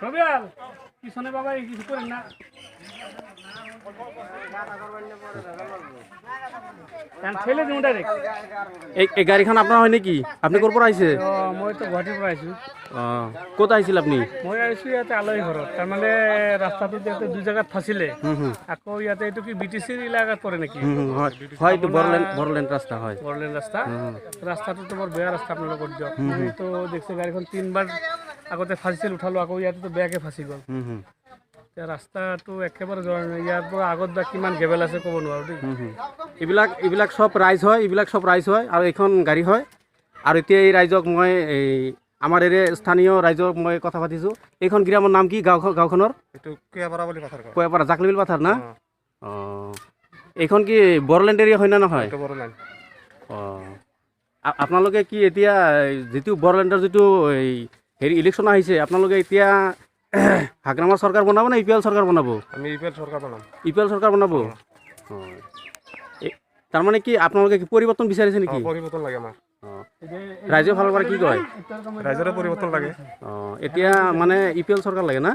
ৰবিয়াল পিছনে বাবা কিছু কৰেন না ঠেলে দিন ডাইৰেক্ট এই গাড়ীখন আপোনাৰ হয় নেকি? আপুনি ক'ৰ পৰা আহিছে? মই তো গুৱাহাটীৰ পৰা আহিছোঁ। ক'ত আহিছিল আপুনি? মই আহিছোঁ ইয়াতে আলহী ঘৰত। তাৰমানে ৰাস্তাটোত ইয়াতে দুই জেগাত ফাঁচিলে, আকৌ ইয়াতে এইটো কি BTCৰ এলেকাত পৰে নেকি? হয়, এইটো বড়োলেণ্ড ৰাস্তা হয়। বড়োলেণ্ড ৰাস্তা। ৰাস্তাটোতো বৰ বেয়া ৰাস্তা আপোনালোকৰ দিয়ক। মইতো দেখছোঁ গাড়ীখন 3বাৰ আগতে ফাঁচিছিল, উঠালোঁ, আকৌ ইয়াতেতো বেয়াকৈ ফাঁচি গ'ল। এতিয়া ৰাস্তাটো একেবাৰে যোৱা নাই। ইয়াৰ পৰা আগত বা কিমান গেবেল আছে ক'ব নোৱাৰোঁ দেই। এইবিলাক চব ৰাইজ হয়, আৰু এইখন গাড়ী হয়। আৰু এতিয়া এই ৰাইজক মই আমাৰ স্থানীয় ৰাইজক মই কথা পাতিছোঁ। এইখন গ্ৰামৰ নাম কি গাঁওখনৰ? এইটো কুয়াপাৰা বুলি পাথাৰ কয়। কুয়াপাৰা জাকলিবিল পাথাৰ না? এইখন কি বড়োলেণ্ড এৰিয়া হয় না নহয়? বড়োলেণ্ড। আপোনালোকে কি এতিয়া যিটো বড়োলেণ্ডৰ যিটো ইলেকশ্যন আহিছে, আপোনালোকে এতিয়া হাগ্ৰামাৰ চৰকাৰ বনাব নে UPL চৰকাৰ বনাব? আমি UPL চৰকাৰ বনাম। UPL চৰকাৰ বনাব? তাৰমানে কি আপোনালোকে কি পৰিৱৰ্তন বিচাৰিছে নেকি? পৰিৱৰ্তন লাগে আমাক। ৰাইজৰ ফালৰ পৰা কি কয়? ৰাইজৰে পৰিৱৰ্তন লাগে। এতিয়া মানে UPL চৰকাৰ লাগে না?